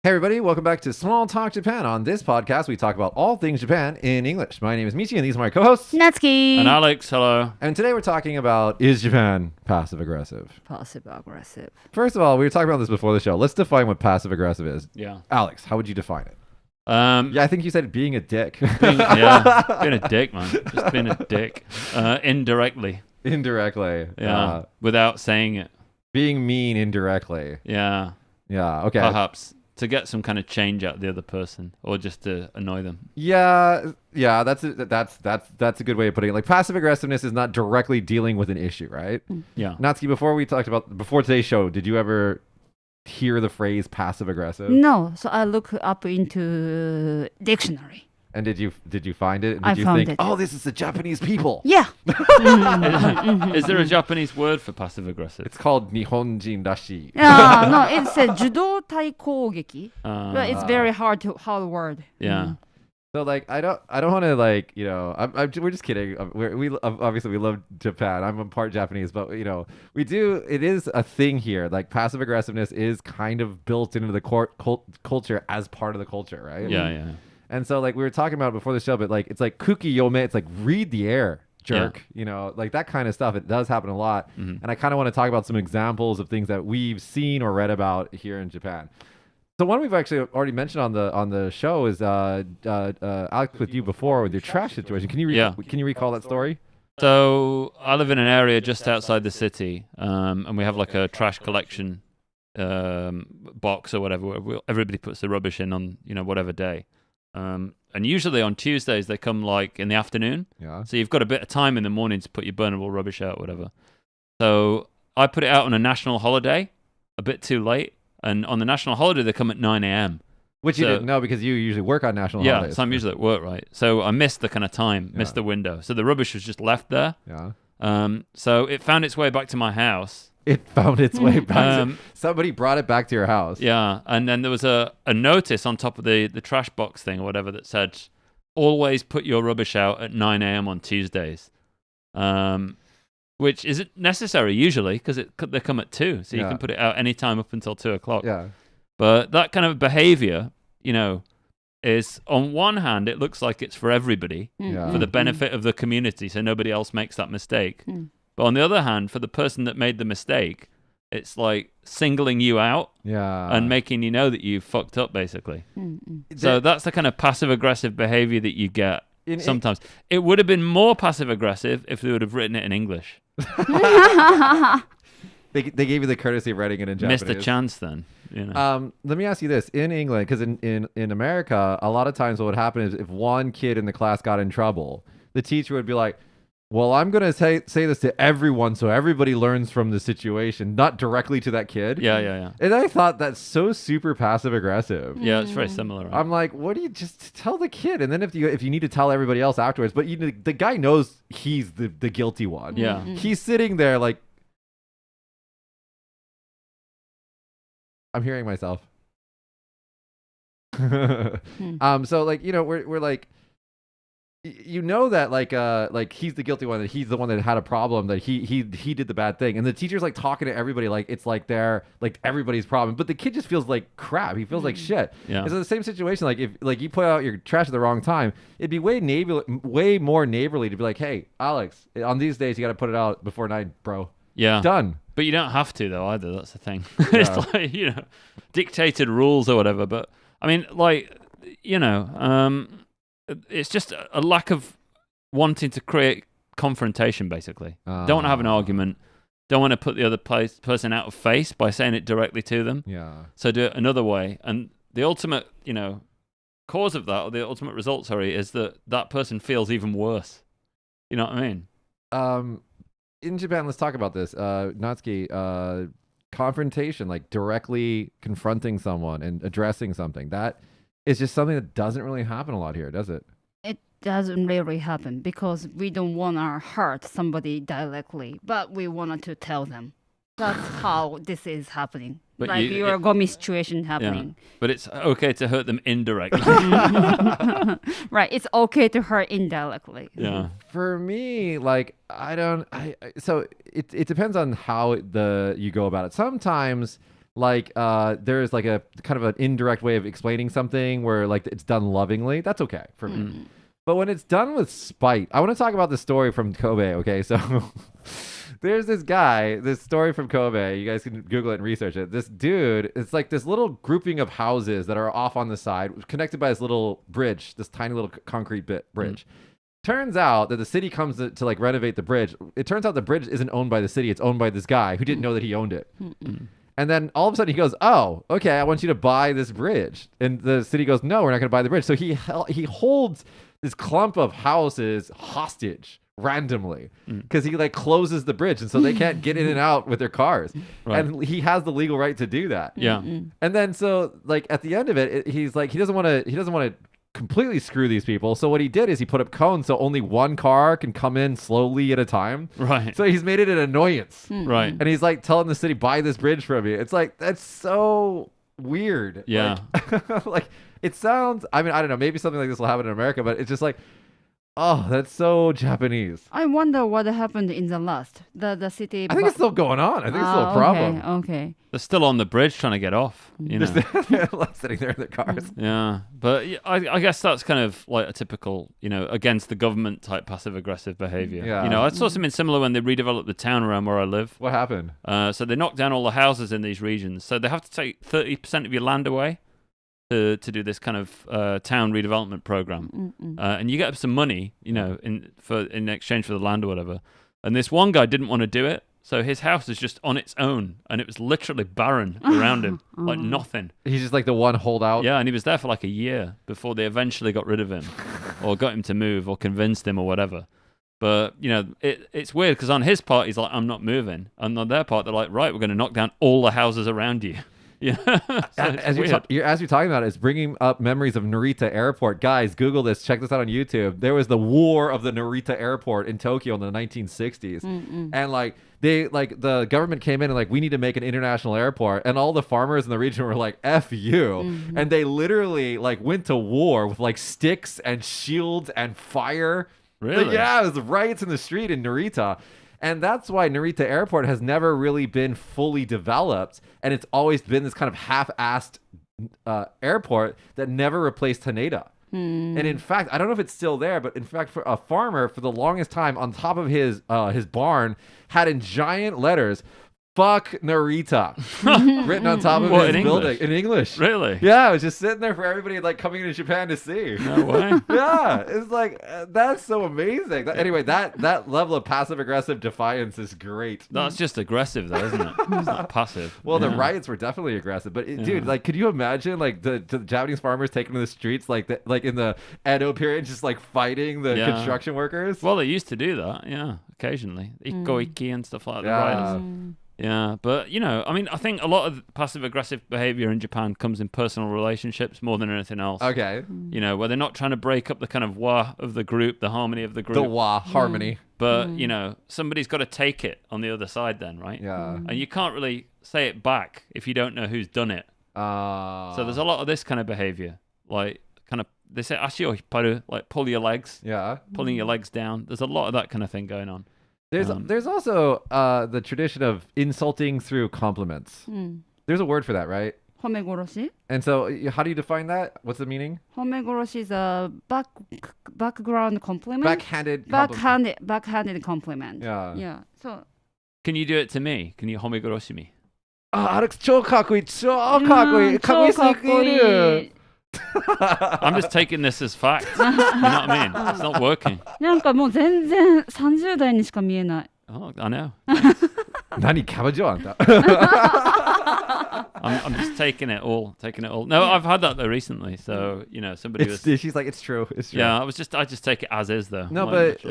Hey everybody, welcome back to Small Talk Japan. On this podcast, we talk about all things Japan in English. My name is Michi, and these are my co-hosts. Natsuki. And Alex, hello. And today we're talking about, is Japan passive-aggressive? Passive-aggressive. First of all, we were talking about this before the show. Let's define what passive-aggressive is. Yeah. Alex, how would you define it? Yeah, I think you said being a dick. being a dick, man. Just being a dick. Indirectly. Indirectly. Yeah. Without saying it. Being mean indirectly. Yeah. Yeah, okay. Perhaps. To get some kind of change out of the other person, or just to annoy them. Yeah, that's a good way of putting it. Like, passive aggressiveness is not directly dealing with an issue, right? Yeah. Natsuki, before today's show, did you ever hear the phrase passive aggressive? No, so I look up into dictionary. And did you find it? And I did you found think, it. oh, this is the Japanese people? Yeah. Is there a Japanese word for passive aggressive? It's called Nihonjin Rashi. No, it says judo tai kougeki. But it's very hard word. Yeah. So like I don't want to like we're just kidding. Obviously we love Japan. I'm a part Japanese, but it is a thing here. Like passive aggressiveness is kind of built into the culture as part of the culture, right? Yeah. And so like we were talking about before the show, but like it's like kuki yome. It's like read the air, jerk. Yeah. Like that kind of stuff. It does happen a lot. Mm-hmm. And I kind of want to talk about some examples of things that we've seen or read about here in Japan. So one we've actually already mentioned on the show is Alex with you before with your trash situation. Can you recall that story? So I live in an area just outside the city, and we have like a trash collection box or whatever. Where everybody puts the rubbish in on whatever day. And usually on Tuesdays they come like in the afternoon. Yeah. So you've got a bit of time in the morning to put your burnable rubbish out, whatever. So I put it out on a national holiday, a bit too late. And on the national holiday they come at 9 a.m. Which you didn't know because you usually work on national holidays. Yeah, so I'm usually at work, right? So I missed the kind of time, missed the window. So the rubbish was just left there. Yeah. So it found its way back to my house. It found its way back. Somebody brought it back to your house. Yeah, and then there was a notice on top of the trash box thing or whatever that said, always put your rubbish out at 9 a.m. on Tuesdays. Which isn't necessary usually because they come at 2. So you can put it out any time up until 2 o'clock. Yeah. But that kind of behavior, is on one hand, it looks like it's for everybody, for the benefit of the community, so nobody else makes that mistake. But on the other hand, for the person that made the mistake, it's like singling you out and making you know that you fucked up, basically. So that's the kind of passive-aggressive behavior that you get sometimes. It would have been more passive-aggressive if they would have written it in English. They gave you the courtesy of writing it in Japanese. Missed a chance then. Let me ask you this. In England, because in America, a lot of times what would happen is if one kid in the class got in trouble, the teacher would be like, well, I'm going to say this to everyone so everybody learns from the situation, not directly to that kid. Yeah. And I thought that's so super passive aggressive. Yeah, it's very similar. Right? I'm like, what do you just tell the kid? And then if you need to tell everybody else afterwards, but the guy knows he's the guilty one. Yeah. He's sitting there like, I'm hearing myself. So like, we're like, that like he's the guilty one, that he's the one that had a problem, that he did the bad thing, and the teacher's like talking to everybody like it's like they're like everybody's problem, but the kid just feels like crap. He feels like shit. Yeah. It's the same situation. Like if like you put out your trash at the wrong time, it'd be way more neighborly to be like, hey, Alex, on these days you got to put it out before 9, bro. Yeah. Done. But you don't have to though either. That's the thing. It's like dictated rules or whatever. But I mean, like it's just a lack of wanting to create confrontation, basically. Don't want to have an argument. Don't want to put the other person out of face by saying it directly to them. Yeah. So do it another way. And the ultimate, cause of that, or the ultimate result, is that person feels even worse. You know what I mean? In Japan, let's talk about this. Natsuki, confrontation, like directly confronting someone and addressing something. That is just something that doesn't really happen a lot here, does it? It doesn't really happen because we don't want to hurt somebody directly, but we wanted to tell them. That's how this is happening. But like your Gomi situation happening. Yeah. But it's okay to hurt them indirectly. Right. It's okay to hurt indirectly. Yeah. For me, like so it depends on how you go about it. Sometimes like there's like a kind of an indirect way of explaining something where like it's done lovingly, that's okay for me. But when it's done with spite, I want to talk about the story from Kobe. Okay, so there's this story from Kobe. You guys can Google it and research it. This dude, it's like this little grouping of houses that are off on the side, connected by this little bridge, this tiny little concrete bridge. Turns out that the city comes to like renovate the bridge. It turns out the bridge isn't owned by the city. It's owned by this guy who didn't know that he owned it. And then all of a sudden he goes, oh, okay, I want you to buy this bridge. And the city goes, no, we're not going to buy the bridge. So he holds this clump of houses hostage randomly because he like closes the bridge. And so they can't get in and out with their cars. Right. And he has the legal right to do that. Yeah. And then so like at the end of it, he's like, he doesn't want to completely screw these people. So what he did is he put up cones so only one car can come in slowly at a time. Right. So he's made it an annoyance. Right. And he's like telling the city, buy this bridge from me. It's like, that's so weird. Yeah. Like it sounds, I mean, I don't know, maybe something like this will happen in America, but it's just like, oh, that's so Japanese. I wonder what happened in the last. The city. I think it's still going on. I think it's still a problem. Okay. They're still on the bridge trying to get off. You know. They're sitting there in their cars. Yeah, but I guess that's kind of like a typical, against the government type passive aggressive behavior. Yeah. I saw something similar when they redeveloped the town around where I live. What happened? So they knocked down all the houses in these regions. So they have to take 30% of your land away to do this kind of town redevelopment program. And you get some money, in exchange for the land or whatever. And this one guy didn't want to do it. So his house is just on its own, and it was literally barren around him, like nothing. He's just like the one holdout. Yeah, and he was there for like a year before they eventually got rid of him, or got him to move, or convinced him, or whatever. But it's weird because on his part he's like, "I'm not moving," and on their part they're like, "Right, we're going to knock down all the houses around you." Yeah. As you're talking about it, it's bringing up memories of Narita Airport. Guys, Google this. Check this out on YouTube. There was the war of the Narita Airport in Tokyo in the 1960s, and like the government came in and like, we need to make an international airport, and all the farmers in the region were like, "F you," and they literally like went to war with like sticks and shields and fire. Really? Yeah, it was riots in the street in Narita. And that's why Narita Airport has never really been fully developed. And it's always been this kind of half-assed airport that never replaced Haneda. And in fact, I don't know if it's still there, but in fact, for a farmer, for the longest time, on top of his barn, had in giant letters, "Fuck Narita," written on top of his building in English. Really? Yeah, it was just sitting there for everybody like coming into Japan to see. No way. Yeah, it's like that's so amazing. Anyway, that level of passive aggressive defiance is great. That's just aggressive, though, isn't it? It's not passive. Well, the riots were definitely aggressive, but dude, like, could you imagine like the Japanese farmers taking to the streets like in the Edo period, just like fighting the construction workers? Well, they used to do that, yeah, occasionally, ikoiki and stuff like that. Riots. Yeah, but I think a lot of passive aggressive behavior in Japan comes in personal relationships more than anything else. Okay. Where they're not trying to break up the kind of wa of the group, the harmony of the group. The wa, harmony. But, somebody's got to take it on the other side then, right? Yeah. And you can't really say it back if you don't know who's done it. So there's a lot of this kind of behavior. Like, kind of, they say ashi o hipparu, like pull your legs. Yeah. Pulling your legs down. There's a lot of that kind of thing going on. There's also the tradition of insulting through compliments. There's a word for that, right? Homegoroshi. And so how do you define that? What's the meaning? Homegoroshi is a background compliment. Backhanded compliment. Yeah. So. Can you do it to me? Can you homegoroshi me? Alex, 超かっこいい。超かっこいい。かっこよすぎる。 I'm just taking this as fact. You know what I mean? It's not working. なんかもう全然30代にしか見えない。 Oh, I know. 何キャバ嬢あんた I'm just taking it all. No, I've had that though recently. So somebody was. She's like, it's true. Yeah, I just take it as is though. No, but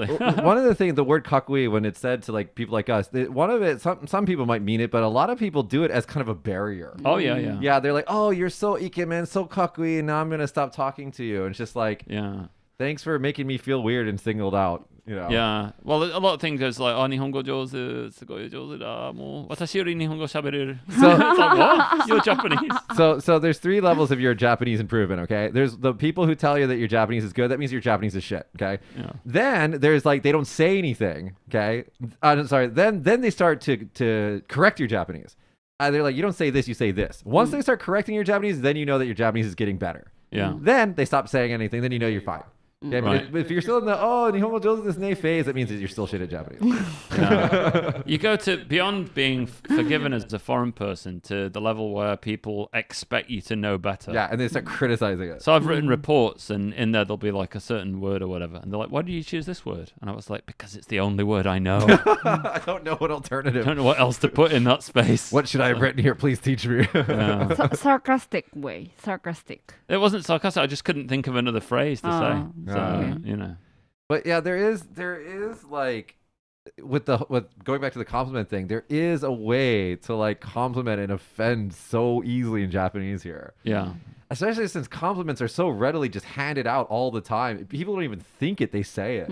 one of the things, the word kakui, when it's said to like people like us, one of it, some people might mean it, but a lot of people do it as kind of a barrier. Oh yeah. Yeah, they're like, oh, you're so ikemen, so kakui, and now I'm gonna stop talking to you. And it's just like, thanks for making me feel weird and singled out. Yeah. Well, a lot of things is like, Nihongo jozu, sugoi jozu da, mo watashi yori Nihongo shabereru. So it's like, what? You're Japanese. So there's 3 levels of your Japanese improvement, okay? There's the people who tell you that your Japanese is good. That means your Japanese is shit, okay? Yeah. Then there's like, they don't say anything, okay? Then they start to correct your Japanese. they're like, you don't say this, you say this. Once they start correcting your Japanese, then you know that your Japanese is getting better. Yeah. Then they stop saying anything, then you know you're fine. Okay, Right. but if you're still in the Nihongo jozu desu ne phase, that means that you're still shit at Japanese. Yeah. You go to beyond being forgiven as a foreign person to the level where people expect you to know better. Yeah, and they start criticizing it. So I've written reports, and in there there'll be like a certain word or whatever, and they're like, "Why do you choose this word?" And I was like, "Because it's the only word I know. I don't know what I alternative. don't know what else to put in that space." What should I have written here? Please teach me. Yeah. Sarcastic way. Sarcastic. It wasn't sarcastic. I just couldn't think of another phrase to say. So okay. you know. But yeah, there is like with going back to the compliment thing, there is a way to like compliment and offend so easily in Japanese here. Yeah. Especially since compliments are so readily just handed out all the time. People don't even think it, they say it.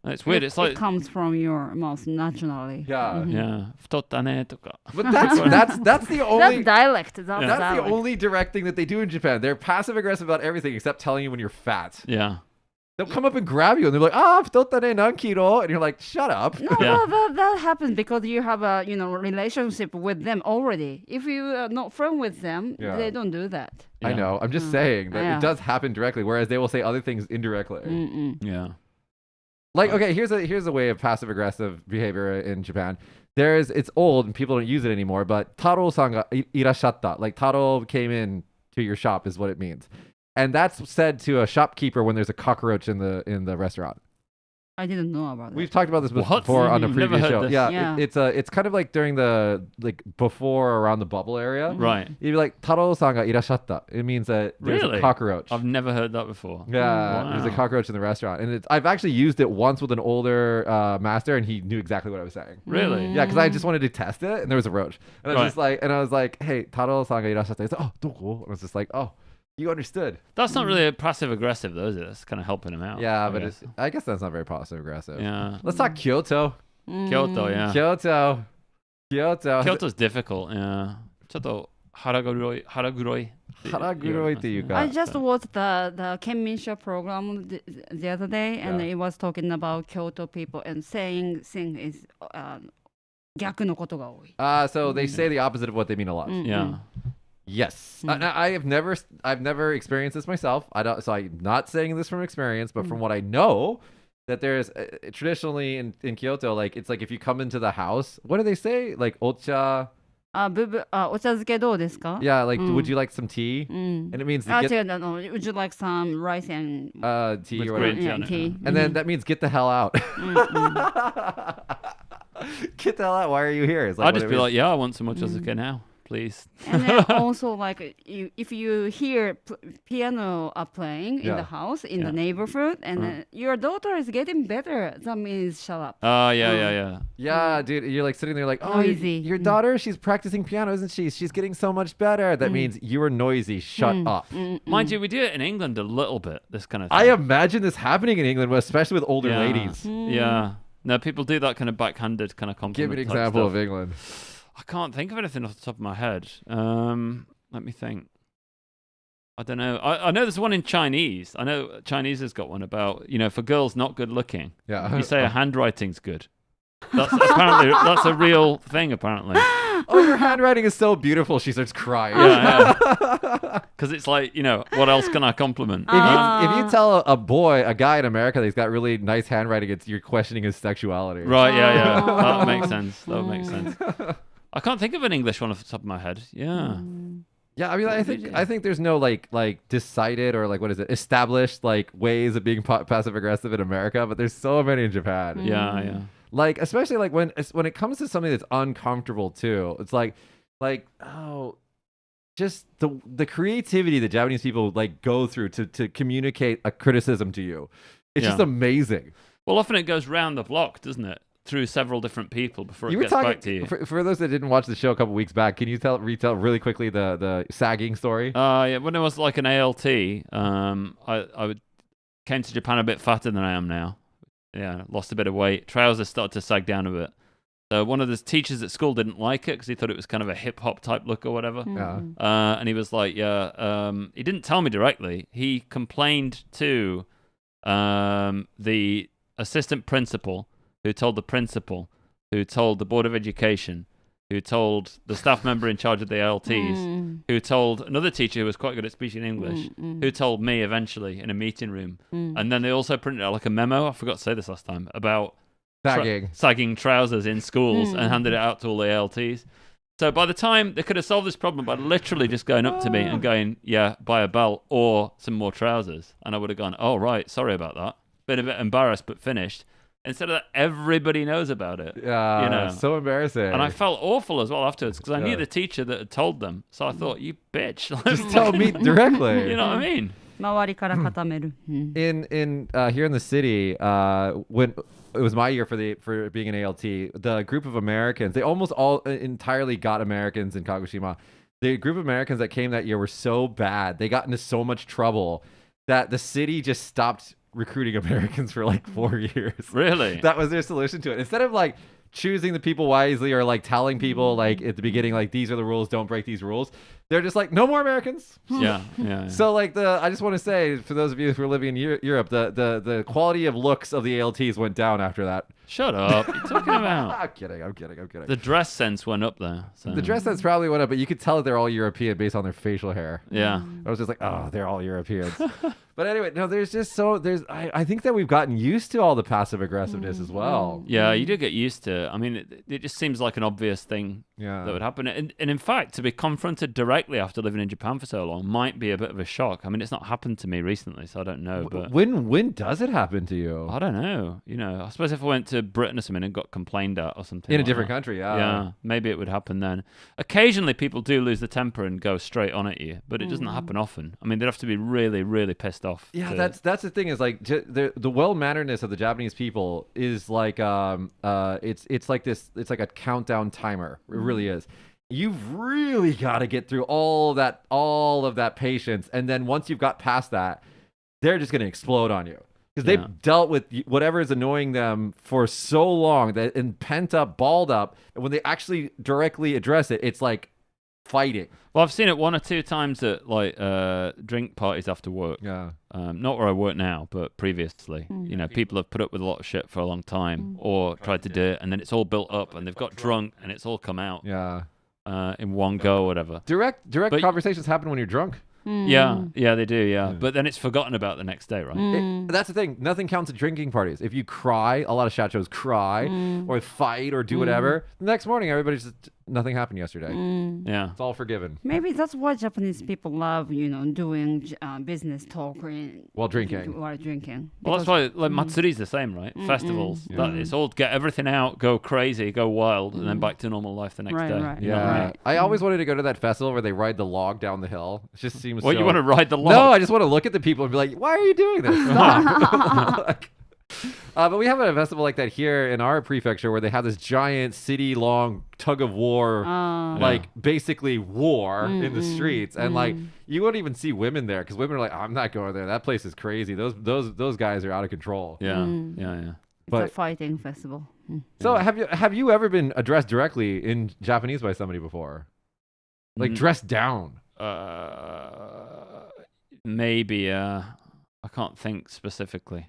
It's weird. It's like it comes from your mouth naturally. Yeah. yeah, 太ったね とか. But that's the only That's dialect. That's that's dialect. the only direct thing that they do in Japan. They're passive aggressive about everything except telling you when you're fat. Yeah. They'll come up and grab you and they're like, futotta ne nankiro, and you're like, shut up. No, Yeah. that happens because you have a relationship with them already. If you are not friend with them, Yeah. they don't do that. I know. I'm just saying that Yeah. it does happen directly, whereas they will say other things indirectly. Yeah. Like, okay, here's a way of passive aggressive behavior in Japan. It's old and people don't use it anymore, but Taro-san ga irashatta, like Taro came in to your shop is what it means. And that's said to a shopkeeper when there's a cockroach in the restaurant. I didn't know about We've it. talked about this What? before on a Never previous heard show. this. Yeah, Yeah. it's kind of like during the before around the bubble area. Right. You'd be like Taro-san ga irashatta. It means that there's Really? a cockroach. I've never heard that before. Yeah, there's a Wow. cockroach in the restaurant, and I've actually used it once with an older master, and he knew exactly what I was saying. Really? Yeah, because I just wanted to test it, and there was a roach, and I was Right. just like, hey, Taro-san ga irashatta. He's like, oh, doko? And I was just like, oh, you understood. That's not really passive aggressive, though, is it? That's kind of helping him out. Yeah, I but guess. I guess that's not very passive aggressive. Yeah. Let's talk Kyoto. Kyoto, yeah. Kyoto. Kyoto's difficult, yeah. ちょっと腹黒い。Haraguroi っていうか。 I just watched the Kenminsha program the other day, and Yeah. it was talking about Kyoto people and saying thing is 逆のことが多い。 So they say the opposite of what they mean a lot. Yeah. Yes. Now, I've never experienced this myself. So I'm not saying this from experience, but from what I know, that there's traditionally in Kyoto, like it's like if you come into the house, what do they say? Like ocha. お茶漬けどうですか Yeah, like would you like some tea? And it means to あ、 get 違う、would you like some rice and tea With or whatever. green tea on it. tea? And then that means get the hell out. Get the hell out. Why are you here? It's I'd what just it be means. like, yeah, I want some ochazuke now, please. And then also like if you hear piano are playing in Yeah. the house in Yeah. the neighborhood and your daughter is getting better, that means shut up. Oh, yeah. Yeah, dude, you're like sitting there like, oh, Noisy. your daughter, she's practicing piano, isn't she? She's getting so much better. That means you are noisy. Shut up. Mind you, we do it in England a little bit, this kind of thing. I imagine this happening in England, especially with older ladies. Yeah. No, people do that kind of backhanded kind of compliment. Give me an type example stuff. of England. I can't think of anything off the top of my head. Let me think. I don't know. I know there's one in Chinese. I know Chinese has got one about, for girls not good looking. Yeah. You say her handwriting's good. That's that's a real thing, apparently. Oh, your handwriting is so beautiful. She starts crying. Yeah. Because it's like, what else can I compliment? If you tell a guy in America that he's got really nice handwriting, you're questioning his sexuality. Right, yeah. That makes sense. That makes sense. I can't think of an English one off the top of my head. Yeah. Yeah, I mean, I think there's no like decided or like what is it, established like ways of being passive aggressive in America, but there's so many in Japan. Yeah. Like especially like when it comes to something that's uncomfortable too. It's like oh, just the creativity that Japanese people like go through to communicate a criticism to you. It's just amazing. Well, often it goes round the block, doesn't it? Through several different people before it You were gets back to you. for those that didn't watch the show a couple weeks back. Can you retell really quickly the sagging story? Yeah, when I was like an ALT, I came to Japan a bit fatter than I am now. Yeah, lost a bit of weight. Trousers started to sag down a bit. So one of the teachers at school didn't like it because he thought it was kind of a hip hop type look or whatever. Yeah. And he was like, he didn't tell me directly. He complained to the assistant principal, who told the principal, who told the Board of Education, who told the staff member in charge of the ALTs, who told another teacher who was quite good at speaking English, who told me eventually in a meeting room. And then they also printed out like a memo, I forgot to say this last time, about sagging trousers in schools and handed it out to all the ALTs. So by the time they could have solved this problem by literally just going up to me and going, yeah, buy a belt or some more trousers. And I would have gone, oh, right, sorry about that. Been a bit embarrassed, but finished. Instead of that, everybody knows about it. Yeah, you know? So embarrassing. And I felt awful as well afterwards because I knew the teacher that had told them. So I thought, you bitch. Just tell me directly. You know what I mean? 周りから固める。In here in the city, when it was my year for being an ALT, the group of Americans, they almost all entirely got Americans in Kagoshima. The group of Americans that came that year were so bad, they got into so much trouble that the city just stopped recruiting Americans for like 4 years. Really? That was their solution to it. Instead of like choosing the people wisely or like telling people like at the beginning, like these are the rules, don't break these rules. They're just like, no more Americans. Yeah. So like I just want to say for those of you who are living in Europe, the quality of looks of the ALTs went down after that. Shut up. What are you talking about? I'm kidding. The dress sense went up there. So. The dress sense probably went up, but you could tell that they're all European based on their facial hair. Yeah. I was just like, oh, they're all Europeans. But anyway, no, I think that we've gotten used to all the passive aggressiveness as well. Yeah, you do get used to it. I mean, it just seems like an obvious thing that would happen. And in fact, to be confronted directly after living in Japan for so long might be a bit of a shock. I mean, it's not happened to me recently, so I don't know. But when does it happen to you? I don't know. You know, I suppose if I went to Britain or something and got complained at or something. In a different country, Yeah, maybe it would happen then. Occasionally, people do lose the temper and go straight on at you, but it doesn't happen often. I mean, they'd have to be really, really pissed off. Yeah, that's the thing is like the well-manneredness of the Japanese people is like it's like this, it's like a countdown timer. It really is. You've really got to get through all of that patience, and then once you've got past that, they're just going to explode on you because they've dealt with whatever is annoying them for so long that and pent up, balled up, and when they actually directly address it, it's like fighting. Well, I've seen it 1 or 2 times at like drink parties after work. Yeah. Not where I work now, but previously. You know, people have put up with a lot of shit for a long time or tried to do it, and then it's all built up, and they've got drunk, and it's all come out. Yeah. In one go or whatever. Direct conversations happen when you're drunk. Yeah, they do, yeah. But then it's forgotten about the next day, right? That's the thing. Nothing counts at drinking parties. If you cry, a lot of shachos cry or fight or do whatever, the next morning everybody's just, nothing happened yesterday. Yeah. It's all forgiven. Maybe that's why Japanese people love, doing business talk while drinking. Well, that's why like Matsuri's the same, right? Festivals. That it's all get everything out, go crazy, go wild, and then back to normal life the next day. Right. Yeah. Right. I always wanted to go to that festival where they ride the log down the hill. It just seems Well, you want to ride the log? No, I just want to look at the people and be like, why are you doing this? Stop. But we have a festival like that here in our prefecture where they have this giant city-long tug of war, basically war in the streets, and like you wouldn't even see women there because women are like, I'm not going there. That place is crazy. Those guys are out of control. Yeah. It's a fighting festival. So have you ever been addressed directly in Japanese by somebody before, like dressed down? Maybe. I can't think specifically.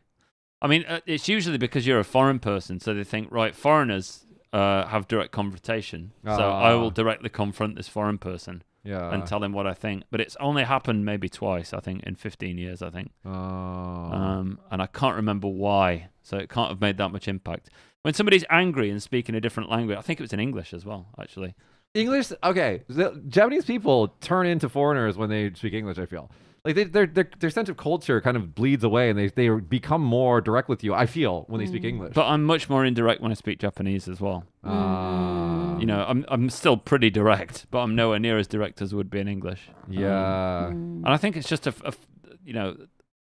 I mean, it's usually because you're a foreign person, so they think, right, foreigners have direct confrontation, so I will directly confront this foreign person and tell him what I think. But it's only happened maybe twice, I think, in 15 years, I think. And I can't remember why, so it can't have made that much impact. When somebody's angry and speaking a different language, I think it was in English as well, actually. English? Okay. The Japanese people turn into foreigners when they speak English, I feel. Like their sense of culture kind of bleeds away, and they become more direct with you, I feel, when they speak English. But I'm much more indirect when I speak Japanese as well. I'm still pretty direct, but I'm nowhere near as direct as would be in English. Yeah. And I think it's just a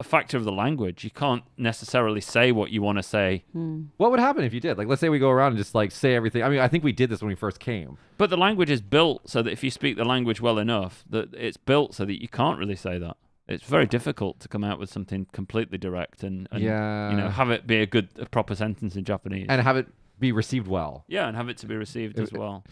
factor of the language. You can't necessarily say what you want to say. What would happen if you did? Like, let's say we go around and just like say everything. I mean, I think we did this when we first came. But the language is built so that if you speak the language well enough, that it's built so that you can't really say that. It's very difficult to come out with something completely direct and have it be a proper sentence in Japanese. And have it be received well. Yeah, and have it to be received as well.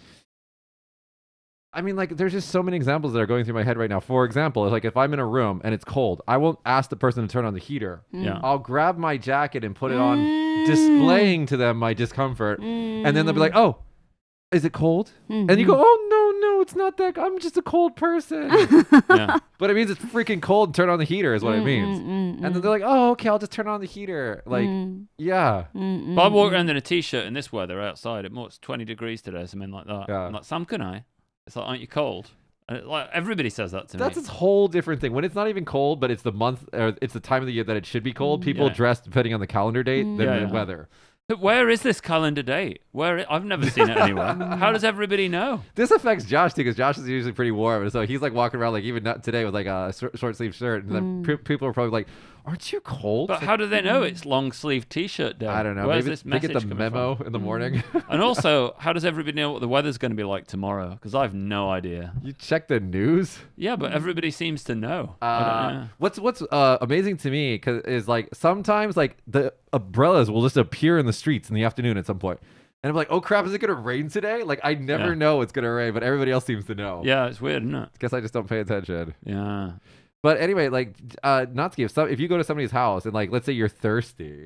I mean, like, there's just so many examples that are going through my head right now. For example, like if I'm in a room and it's cold, I won't ask the person to turn on the heater. Yeah. I'll grab my jacket and put it on, displaying to them my discomfort. And then they'll be like, oh, is it cold? And you go, oh, no, it's not that. I'm just a cold person. Yeah. But it means it's freaking cold and turn on the heater is what it means. And then they're like, oh, okay, I'll just turn on the heater. Like, yeah. But I walk around in a t-shirt in this weather outside. It's 20 degrees today, something like that. Yeah. I'm like, Sam, can I? It's like, aren't you cold? And like everybody says that to me. That's a whole different thing. When it's not even cold, but it's the month or it's the time of the year that it should be cold, people dress depending on the calendar date than the weather. But where is this calendar date? I've never seen it anywhere. How does everybody know? This affects Josh too, because Josh is usually pretty warm, and so he's like walking around like even not today with like a short sleeve shirt, and then people are probably like, "Aren't you cold?" But how do they know it's long sleeve t-shirt day? I don't know. Where's Maybe this they get message the coming memo from? in the morning. And also, how does everybody know what the weather's going to be like tomorrow? Because I have no idea. You check the news. Yeah, but everybody seems to know. I don't know. What's amazing to me is like sometimes like the umbrellas will just appear in the streets in the afternoon at some point. And I'm like, oh crap, is it gonna rain today? Like I never know it's gonna rain, but everybody else seems to know. Yeah, it's weird, isn't it? Guess I just don't pay attention. Yeah. But anyway, like Natsuki, if you go to somebody's house and like let's say you're thirsty,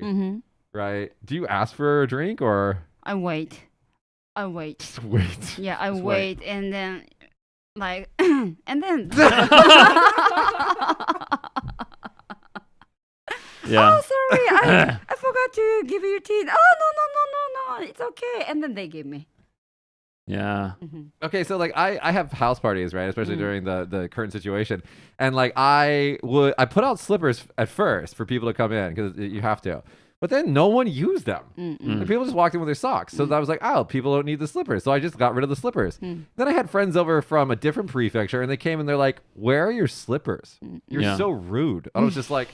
right? Do you ask for a drink or I wait. just wait? Yeah, I Just wait and then like and then Yeah. oh sorry, I forgot to give you tea. Oh no, it's okay. And then they give me. Yeah. Okay, so like I have house parties, right? Especially during the current situation, and like I put out slippers at first for people to come in because you have to, but then no one used them. Like, people just walked in with their socks, so I was like, oh, people don't need the slippers, so I just got rid of the slippers. Then I had friends over from a different prefecture, and they came and they're like, "Where are your slippers? You're so rude." I was just like,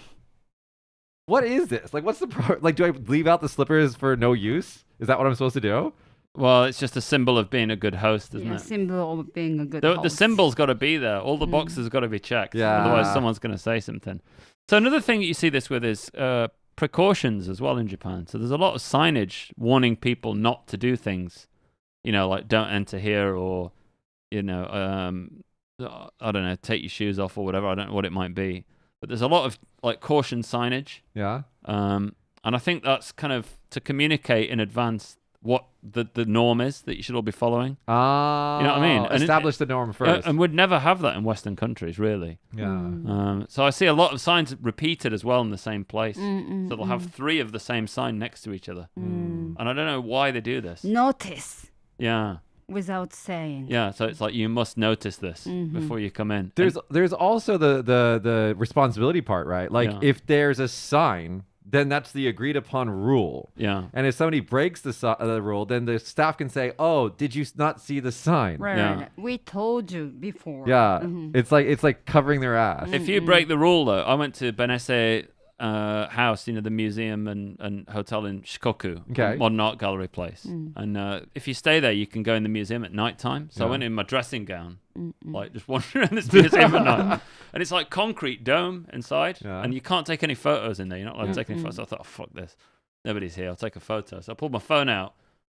"What is this? Like, what's the like? Do I leave out the slippers for no use? Is that what I'm supposed to do?" Well, it's just a symbol of being a good host, isn't Yeah, it? symbol of being a good The host. symbol's got to be there. All the boxes got to be checked. Yeah. Otherwise, someone's going to say something. So another thing that you see this with is precautions as well in Japan. So there's a lot of signage warning people not to do things. You know, like don't enter here, or I don't know, take your shoes off or whatever. I don't know what it might be. But there's a lot of like caution signage. Yeah. And I think that's kind of to communicate in advance what the norm is that you should all be following. You know what I mean? And establish the norm first. And we'd never have that in Western countries, really. Yeah. So I see a lot of signs repeated as well in the same place. So they'll have 3 of the same sign next to each other. And I don't know why they do this. Notice Yeah. without saying. Yeah, so it's like you must notice this before you come in. There's also the responsibility part, right? Like if there's a sign, then that's the agreed upon rule. Yeah. And if somebody breaks the rule, then the staff can say, "Oh, did you not see the sign?" Right, Yeah. right. We told you before. Yeah. It's like covering their ass. If you break the rule, though, I went to Benesse House, the museum and hotel in Shikoku, Okay. modern art gallery place. And if you stay there, you can go in the museum at night time. So I Yeah. went in my dressing gown, like just wandering around this museum at night. And it's like concrete dome inside, and you can't take any photos in there. You're not allowed to take any photos. So I thought, oh, fuck this. Nobody's here. I'll take a photo. So I pulled my phone out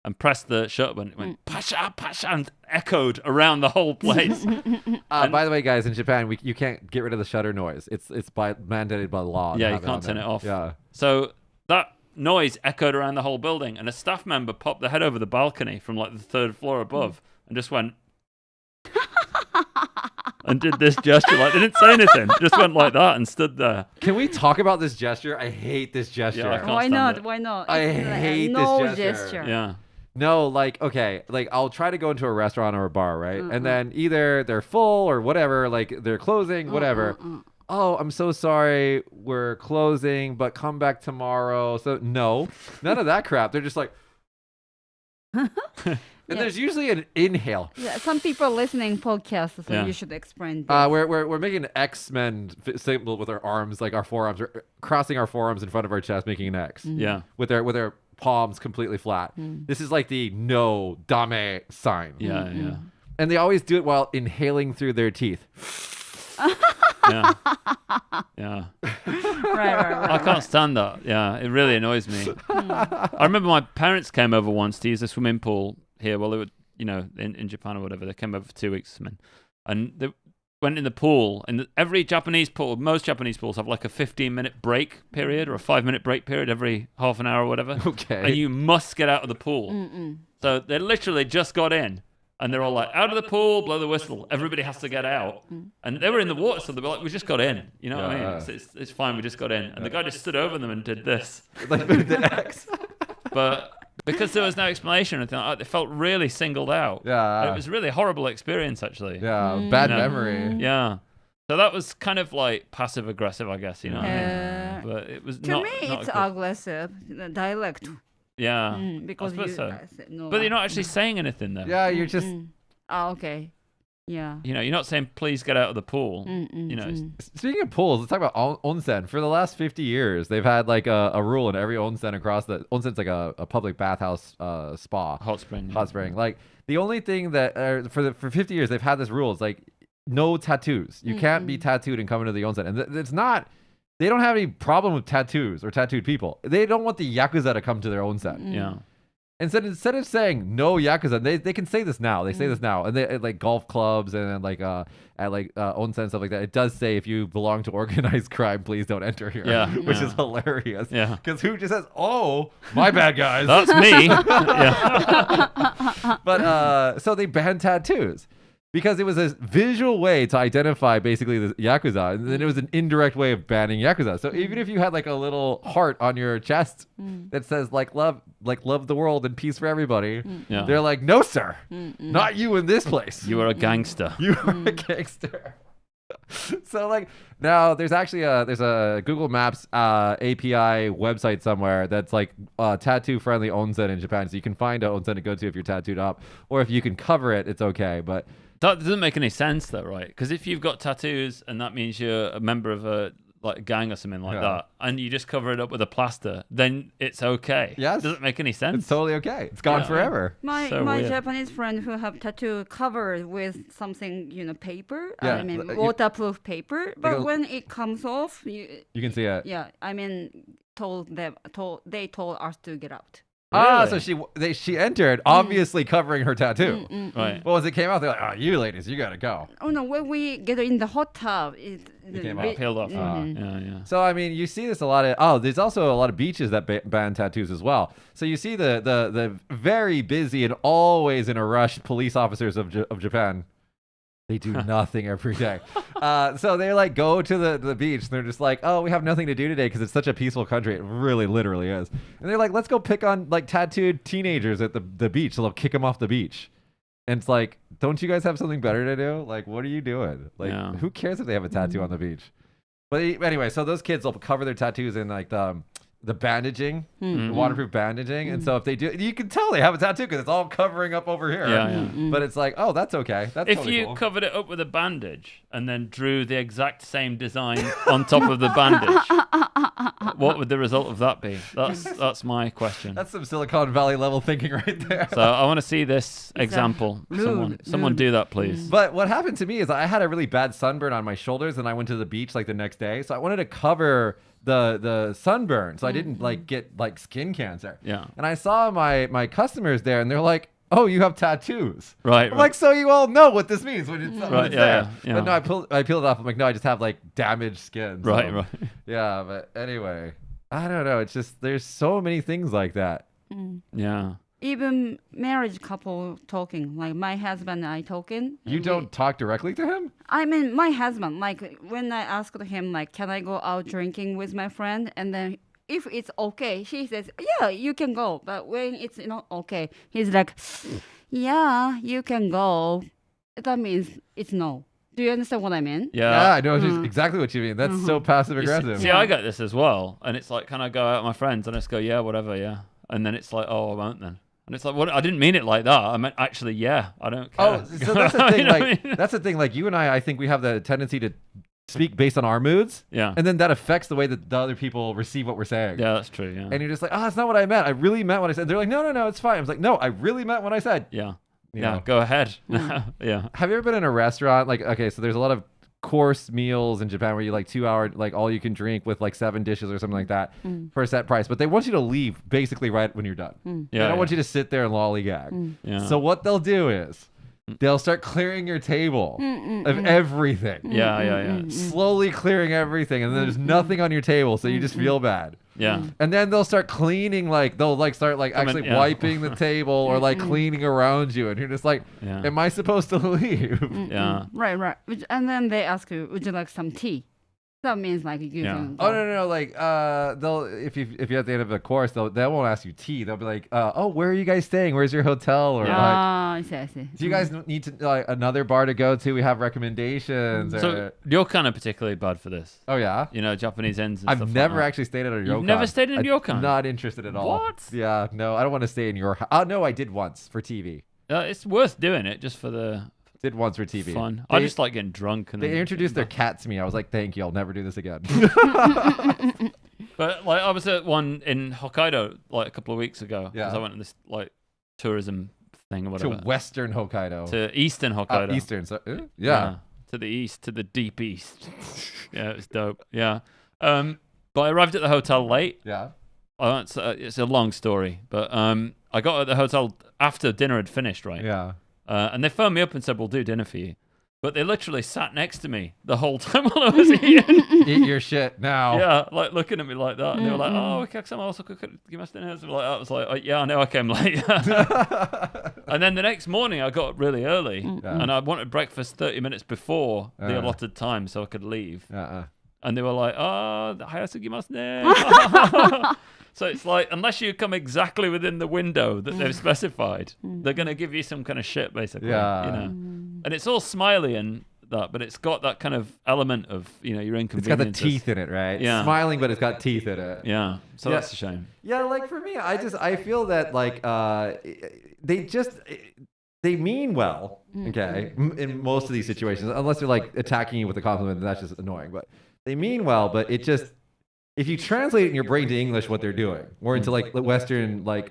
and pressed the shutter button. It went pasha, pasha, and echoed around the whole place. By the way, guys, in Japan, you can't get rid of the shutter noise. It's mandated by law. Yeah, you can't turn it off. Yeah. So that noise echoed around the whole building, and a staff member popped their head over the balcony from like the 3rd floor above and just went and did this gesture. Like, they didn't say anything, just went like that and stood there. Can we talk about this gesture? I hate this gesture. Yeah, I can't Why stand not? it. Why not? I It's like a hate this no gesture. Yeah. No, like, okay, like I'll try to go into a restaurant or a bar, right? And then either they're full or whatever, like they're closing, whatever. Oh, I'm so sorry, we're closing, but come back tomorrow. So no, none of that crap. They're just like, and there's usually an inhale. Yeah, some people listening podcasts, so Yeah. you should explain this. We're making an X-Men symbol with our arms, like our forearms, we're crossing our forearms in front of our chest, making an X. Yeah. With their palms completely flat. This is like the no dame sign. Yeah. Yeah. And they always do it while inhaling through their teeth. Yeah. Yeah. right. I can't stand that. Yeah, it really annoys me. I remember my parents came over once to use a swimming pool here while they were, in Japan or whatever. They came over for 2 weeks or something. And went in the pool, and every Japanese pool, most Japanese pools have like a 15-minute break period or a 5-minute break period every half an hour or whatever. Okay. And you must get out of the pool. So they literally just got in, and they're all like, out of the pool, blow the whistle. Everybody has to get out. And they were in the water, so they were like, we just got in. You know what I mean? It's fine, we just got in. And the guy just stood over them and did this. Like the X. But because there was no explanation or anything like that, they felt really singled out. Yeah. It was a really horrible experience, actually. Yeah, bad memory. Yeah. So that was kind of like passive aggressive, I guess, you know what I mean? But it was To not. me, not it's good. aggressive. The dialect. Yeah. Because I suppose you so. said no. But you're not actually saying anything, though. Yeah, you're just. Oh, okay. Yeah. You know, you're not saying, please get out of the pool. You know, Speaking of pools, let's talk about onsen. For the last 50 years, they've had like a rule in every onsen across the onsen's like a public bathhouse spa. hot spring. Hot spring. Like the only thing that for 50 years they've had this rule. It's like no tattoos. You can't be tattooed and come into the onsen. And it's not. They don't have any problem with tattoos or tattooed people. They don't want the yakuza to come to their onsen. Yeah. Instead of saying no yakuza, they can say this now. They say this now, and they at like golf clubs and like at like onsen and stuff like that. It does say if you belong to organized crime, please don't enter here. Yeah, which yeah. is hilarious. Yeah. because who just says, "Oh, my bad, guys." That's me. Yeah. But so they banned tattoos because it was a visual way to identify basically the yakuza, and then it was an indirect way of banning yakuza. So even if you had like a little heart on your chest that says love the world and peace for everybody, Yeah. they're like, no, sir, not you in this place. You are a gangster. You are a gangster. So like now there's actually a Google Maps API website somewhere that's like tattoo friendly onsen in Japan, so you can find an onsen to go to if you're tattooed up, or if you can cover it, it's okay. But That doesn't make any sense, though, right? Because if you've got tattoos and that means you're a member of a gang or something like that, and you just cover it up with a plaster, then it's okay. Yes. Doesn't make any sense. it's totally okay. It's gone forever. My So my weird. Japanese friend who have tattoo covered with something, paper. Yeah, I mean you- waterproof paper. But a- when it comes off, You can see it. yeah, I mean they told us to get out. Ah, Really? so she entered, obviously covering her tattoo. Right. Well, as it came out, they're like, "Oh, you ladies, you gotta go." Oh no, when we get in the hot tub, it came we- out. Peeled off. Mhm. Yeah. So I mean, you see this a lot of. Oh, there's also a lot of beaches that ban tattoos as well. So you see the very busy and always in a rush police officers of Japan. They do nothing every day. So they like go to the beach and they're just like, oh, we have nothing to do today because it's such a peaceful country. It really, literally is. And they're like, let's go pick on like tattooed teenagers at the beach. So they'll kick them off the beach. And it's like, don't you guys have something better to do? Like, what are you doing? Like, Yeah. who cares if they have a tattoo on the beach? But anyway, so those kids will cover their tattoos in like the bandaging, the waterproof bandaging. And so if they do, you can tell they have a tattoo because it's all covering up over here. Yeah. But it's like, oh, that's okay. That's If totally you cool. covered it up with a bandage and then drew the exact same design on top of the bandage, what would the result of that be? That's my question. That's some Silicon Valley level thinking right there. So I want to see this example. Someone rude. do that, please. But what happened to me is I had a really bad sunburn on my shoulders and I went to the beach like the next day. So I wanted to cover the sunburn so I didn't like get like skin cancer. Yeah. And I saw my customers there and they're like, oh, you have tattoos. Right. I'm like, so you all know what this means when it's, when Right, it's yeah, there. yeah. But no, I peeled it off. I'm like, no, I just have like damaged skin. So, Right. Yeah, but anyway, I don't know. It's just there's so many things like that. Yeah. Even marriage couple talking, like my husband and I talking. You don't talk directly to him? I mean, my husband, like when I asked him, like, can I go out drinking with my friend? And then if it's okay, she says, yeah, you can go. But when it's not okay, he's like, yeah, you can go. That means it's no. Do you understand what I mean? Yeah, I know exactly what you mean. That's so passive aggressive. See, I get this as well. And it's like, can I go out with my friends? And I just go, yeah, whatever, yeah. And then it's like, oh, I won't then. And it's like, what? I didn't mean it like that. I meant actually, yeah, I don't care. Oh, so that's the thing. You know what I Like mean? that's the thing. Like you and I think we have the tendency to speak based on our moods, Yeah. and then that affects the way that the other people receive what we're saying. Yeah, that's true. Yeah. And you're just like, oh, that's not what I meant. I really meant what I said. They're like, no, it's fine. I was like, no, I really meant what I said. Yeah. You Yeah. know? Go ahead. Yeah. Have you ever been in a restaurant? Like, okay, so there's a lot of course meals in Japan where you like 2 hour, like all you can drink with like 7 dishes or something like that for a set price, but they want you to leave basically right when you're done. They Yeah. don't want you to sit there and lollygag. Yeah. So what they'll do is they'll start clearing your table of everything. Yeah. Slowly clearing everything, and then there's nothing on your table, so you just feel bad. Yeah. And then they'll start cleaning, like they'll like start like actually wiping the table or like cleaning around you, and you're just like, am I supposed to leave? Yeah. Right. And then they ask you, would you like some tea? That means like you can go. Oh no, like they'll if you're at the end of the course, they won't ask you tea. They'll be like, oh, where are you guys staying? Where's your hotel? Or like, I see. do you guys need to like another bar to go to? We have recommendations. So you're kind of particularly bad for this. Oh yeah, Japanese inns. And I've stuff never like that. actually stayed at a ryokan. You've never stayed in a ryokan? Not interested at all. What? Yeah, no, I don't want to stay in your house. Oh no, I did once for TV. It's worth doing it just for the Did once for TV. fun. I just like getting drunk. And They then introduced their cat to me. I was like, thank you. I'll never do this again. But like I was at one in Hokkaido like a couple of weeks ago. Yeah. 'Cause I went on this like tourism thing or To whatever. Western Hokkaido. To Eastern Hokkaido. Eastern. So, yeah. To the east, to the deep east. Yeah, it was dope. Yeah. But I arrived at the hotel late. Yeah. It's a long story, but I got at the hotel after dinner had finished, right? Yeah. And they phoned me up and said, "We'll do dinner for you." But they literally sat next to me the whole time while I was eating. Eat your shit now. Yeah, like looking at me like that. And they were like, "Oh, okay, I'm also cooking. Give us dinner." So like that. I was like, "Yeah, I know I came late." And then the next morning I got up really early and I wanted breakfast 30 minutes before the allotted time so I could leave. And they were like, "Oh, hayasugimasu ne." So it's like, unless you come exactly within the window that they've specified, they're going to give you some kind of shit, basically. Yeah. And it's all smiley and that, but it's got that kind of element of, your inconvenience. It's got the teeth in it, right? Yeah. Smiling, but it's got teeth in it. Yeah. So that's a shame. Yeah, like for me, I feel that like they mean well, okay, in most of these situations, unless they're like attacking you with a compliment, then that's just annoying. But they mean well, but it just, if you translate it in your brain to English what they're doing, or into like Western like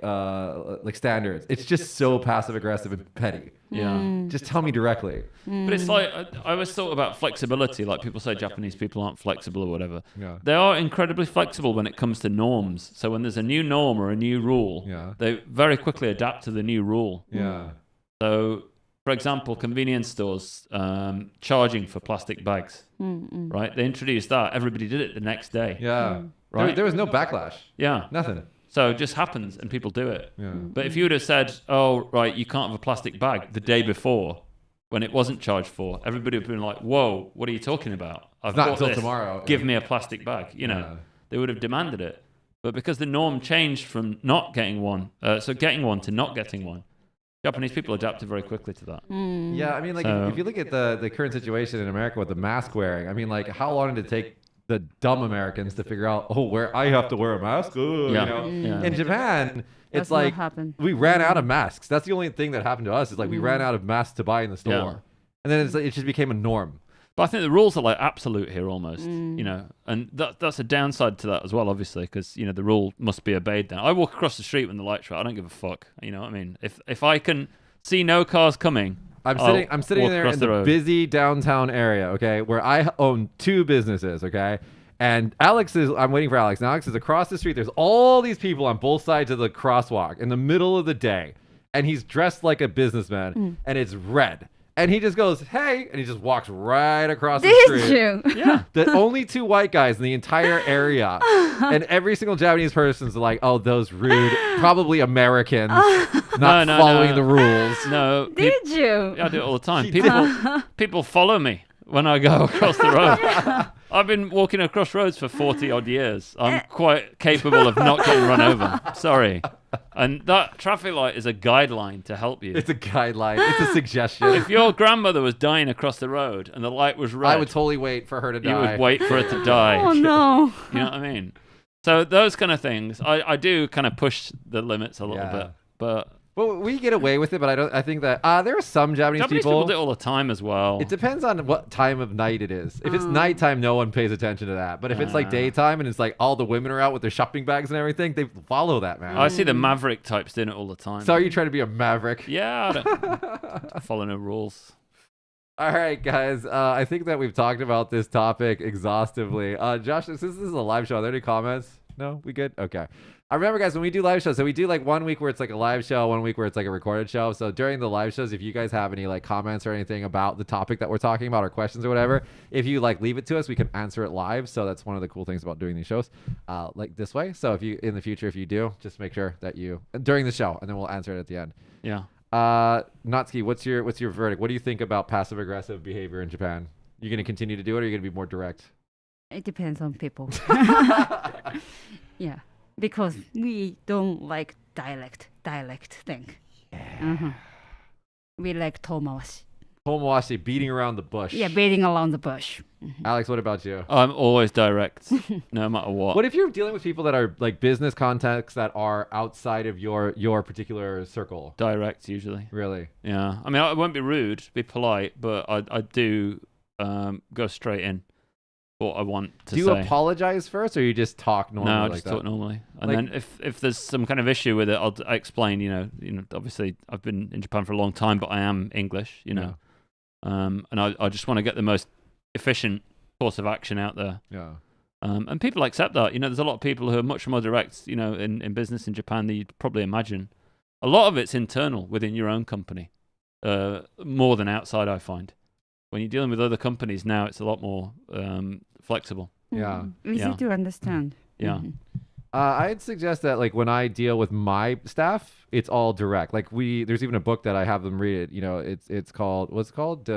standards, it's just so passive aggressive and petty. Yeah. Just tell me directly. But it's like, I always thought about flexibility. Like people say Japanese people aren't flexible or whatever. Yeah. They are incredibly flexible when it comes to norms. So when there's a new norm or a new rule, they very quickly adapt to the new rule. Yeah. So, for example, convenience stores charging for plastic bags, right? They introduced that. Everybody did it the next day. Yeah. Right. There was no backlash. Yeah. Nothing. So it just happens and people do it. Yeah. But if you would have said, oh, right, you can't have a plastic bag the day before when it wasn't charged for, everybody would have been like, whoa, what are you talking about? I've Not bought until this. tomorrow. Give me a plastic bag. They would have demanded it. But because the norm changed from not getting one, so getting one to not getting one, Japanese people adapted very quickly to that. Yeah, I mean, like, if you look at the current situation in America with the mask wearing, I mean, like, how long did it take the dumb Americans to figure out, where I have to wear a mask? Yeah. In Japan, it's That's not like happened. we ran out of masks. That's the only thing that happened to us is like we ran out of masks to buy in the store. Yeah. And then it just became a norm. But I think the rules are like absolute here almost, and that's a downside to that as well, obviously, because, the rule must be obeyed then. I walk across the street when the lights are out. I don't give a fuck. You know what I mean? If I can see no cars coming, I'm sitting walk there across in the the road. busy downtown area, okay, where I own 2 businesses, okay? And I'm waiting for Alex. And Alex is across the street. There's all these people on both sides of the crosswalk in the middle of the day. And he's dressed like a businessman, and it's red. And he just goes, hey, and he just walks right across the street. Did you? yeah. The only 2 white guys in the entire area. And every single Japanese person's like, oh, those rude, probably Americans, not following the rules. No. Did you? I do it all the time. People follow me when I go across the road. I've been walking across roads for 40 odd years. I'm quite capable of not getting run over. Sorry. And that traffic light is a guideline to help you. It's a guideline. It's a suggestion. If your grandmother was dying across the road and the light was red, I would totally wait for her to die. you would wait for her to die. Oh no. You know what I mean? So those kind of things, I do kind of push the limits a little bit. But Well, we get away with it, but I think that there are some Japanese people do it all the time as well. It depends on what time of night it is. If it's nighttime, no one pays attention to that. But if it's like daytime and it's like all the women are out with their shopping bags and everything, they follow that, man. I see the maverick types doing it all the time. So are you trying to be a maverick? Yeah, I don't follow no rules. All right, guys. I think that we've talked about this topic exhaustively. Josh, since this is a live show, are there any comments? No, we good? Okay. I remember, guys, when we do live shows, so we do like 1 week where it's like a live show, 1 week where it's like a recorded show. So during the live shows, if you guys have any like comments or anything about the topic that we're talking about or questions or whatever, if you like leave it to us, we can answer it live. So that's one of the cool things about doing these shows like this way. So if you, in the future, if you do, just make sure that you, during the show, and then we'll answer it at the end. Yeah. Natsuki, what's your verdict? What do you think about passive aggressive behavior in Japan? You going to continue to do it, or are you going to be more direct? It depends on people. Yeah, because we don't like dialect thing. Yeah. We like tomawashi. Tomowashi, beating around the bush. Yeah, beating around the bush. Alex, what about you? I'm always direct, no matter what. What if you're dealing with people that are like business contacts that are outside of your particular circle? Direct, usually. Really? Yeah. I mean, I won't be rude, be polite, but I do go straight in what I want to say. Do you apologize first, or you just talk normally? No, I like just that? talk normally. And Like- then if there's some kind of issue with it, I explain, you know, obviously I've been in Japan for a long time, but I am English, you know. And I just want to get the most efficient course of action out there. Yeah. And people accept that. You know, there's a lot of people who are much more direct, you know, in business in Japan than you'd probably imagine. A lot of it's internal within your own company, more than outside, I find. When you're dealing with other companies now, it's a lot more flexible. Yeah. Easy Yeah. to understand. Yeah. I'd suggest that like when I deal with my staff, it's all direct. Like there's even a book that I have them read it. You know, it's called, what's it called?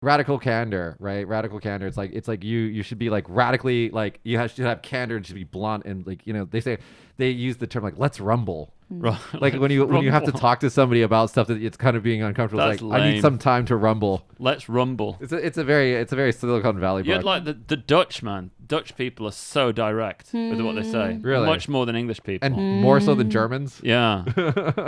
Radical candor, right? Radical candor. It's like you should be like radically, like should have candor and should be blunt, and like, you know, they use the term like let's rumble. Right. Like when you have to talk to somebody about stuff that it's kind of being uncomfortable. That's It's like I need lame. some time to rumble. Let's rumble. It's a very Silicon Valley You'd book. like the Dutch, man. Dutch people are so direct with what they say. Really? Much more than English people. And more so than Germans. Yeah.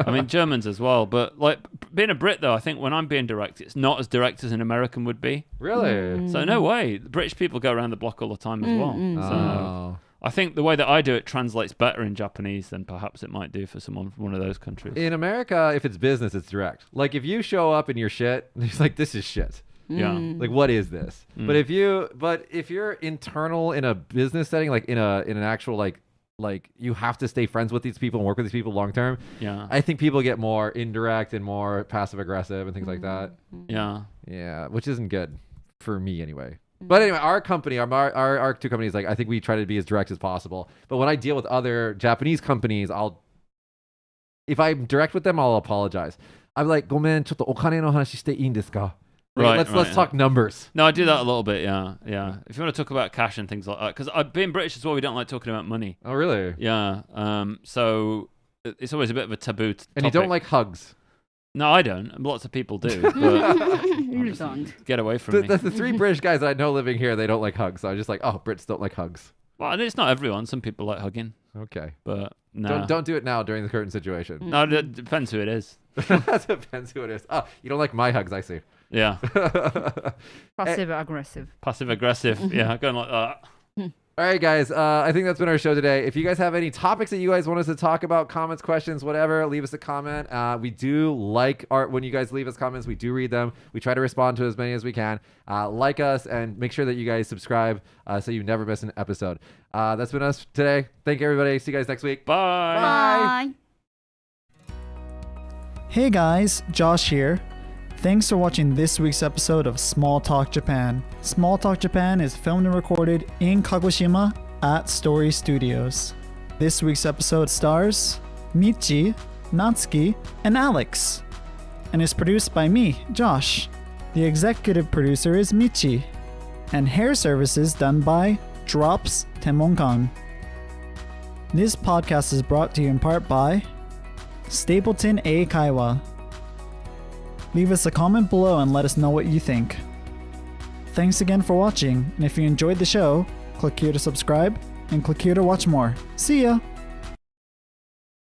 I mean, Germans as well. But like being a Brit, though, I think when I'm being direct, it's not as direct as an American would be. Really? So no way. The British people go around the block all the time as well. So Oh. I think the way that I do it translates better in Japanese than perhaps it might do for someone from one of those countries. In America, if it's business, it's direct. Like if you show up and you're shit, it's like, this is shit. Yeah. Like, what is this? But if you're internal in a business setting, like in an actual like you have to stay friends with these people and work with these people long term. Yeah. I think people get more indirect and more passive aggressive and things like that. Yeah. Yeah, which isn't good for me anyway. But anyway, our company, our two companies, like I think we try to be as direct as possible. But when I deal with other Japanese companies, if I'm direct with them, I'll apologize. I'm like, ごめん、ちょっとお金の話していいんですか? Like, Right, let's talk numbers. No, I do that a little bit, yeah. If you want to talk about cash and things like that, because being British as well, we don't like talking about money. Oh, really? Yeah. So it's always a bit of a taboo topic. And you don't like hugs. No, I don't. Lots of people do, but You don't. get away from me. The three British guys that I know living here, they don't like hugs. So I'm just like, oh, Brits don't like hugs. Well, and it's not everyone. Some people like hugging, Okay. but no. Don't do it now during the current situation. No, it depends who it is. That depends who it is. Oh, you don't like my hugs, I see. Yeah. Passive aggressive. Passive aggressive. Yeah, going like that. All right, guys. I think that's been our show today. If you guys have any topics that you guys want us to talk about, comments, questions, whatever, leave us a comment. We do like when you guys leave us comments. We do read them. We try to respond to as many as we can. Like us and make sure that you guys subscribe so you never miss an episode. That's been us today. Thank you, everybody. See you guys next week. Bye. Bye. Hey guys, Josh here. Thanks for watching this week's episode of Small Talk Japan. Small Talk Japan is filmed and recorded in Kagoshima at Story Studios. This week's episode stars Michi, Natsuki, and Alex, and is produced by me, Josh. The executive producer is Michi, and hair services done by Drops Temonkan. This podcast is brought to you in part by Stapleton A. Kaiwa. Leave us a comment below and let us know what you think. Thanks again for watching, and if you enjoyed the show, click here to subscribe and click here to watch more. See ya!